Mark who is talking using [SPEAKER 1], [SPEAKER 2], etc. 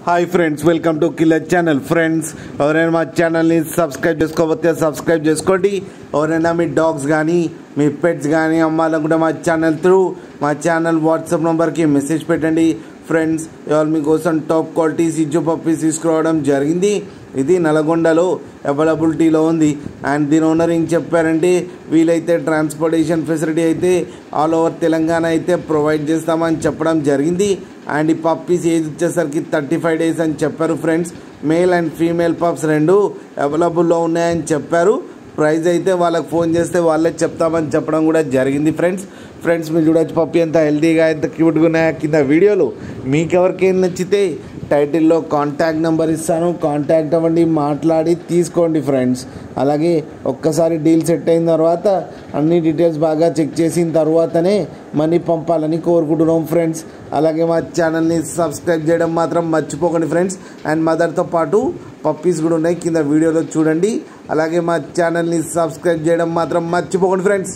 [SPEAKER 1] Hi friends, welcome to killer channel. Friends, ఎవరైనా మా ఛానల్ని సబ్స్క్రైబ్ చేసుకోకపోతే సబ్స్క్రైబ్ చేసుకోండి. ఎవరైనా మీ డాగ్స్ కానీ మీ పెట్స్ కానీ అమ్మాలనుకుంటే మా ఛానల్ వాట్సాప్ నెంబర్కి మెసేజ్ పెట్టండి. ఫ్రెండ్స్, ఇవాళ మీకోసం టాప్ క్వాలిటీ సిజ్జు పప్పీస్ తీసుకురావడం జరిగింది. ఇది నల్గొండలో అవైలబిలిటీలో ఉంది. అండ్ దీని ఓనర్ ఏం చెప్పారంటే, వీలైతే ట్రాన్స్పోర్టేషన్ ఫెసిలిటీ అయితే ఆల్ ఓవర్ తెలంగాణ అయితే ప్రొవైడ్ చేస్తామని చెప్పడం జరిగింది. అండ్ ఈ పప్పీస్ ఏజ్ వచ్చేసరికి 35 days అని చెప్పారు. Friends, male and female pups రెండు అవైలబుల్లో ఉన్నాయని చెప్పారు. ప్రైస్ అయితే వాళ్ళకి ఫోన్ చేస్తే వాళ్ళే చెప్తామని చెప్పడం కూడా జరిగింది. ఫ్రెండ్స్ మీరు చూడొచ్చు పప్పీ ఎంత హెల్తీగా ఎంత క్యూట్గా ఉన్నాయా. కింద వీడియోలో మీకు ఎవరికైనా నచ్చితే టైటిల్లో కాంటాక్ట్ నెంబర్ ఇస్తాను, కాంటాక్ట్ అవ్వండి, మాట్లాడి తీసుకోండి. ఫ్రెండ్స్, అలాగే ఒక్కసారి డీల్ సెట్ అయిన తర్వాత అన్ని డీటెయిల్స్ బాగా చెక్ చేసిన తర్వాతనే మనీ పంపాలని కోరుకుంటున్నాం. ఫ్రెండ్స్, అలాగే మా ఛానల్ని సబ్స్క్రైబ్ చేయడం మాత్రం మర్చిపోకండి. ఫ్రెండ్స్, అండ్ మదర్తో పాటు పప్పీస్ కూడా ఉన్నాయి, కింద వీడియోలో చూడండి. అలాగే మా ఛానల్ని సబ్స్క్రైబ్ చేయడం మాత్రం మర్చిపోకండి. ఫ్రెండ్స్.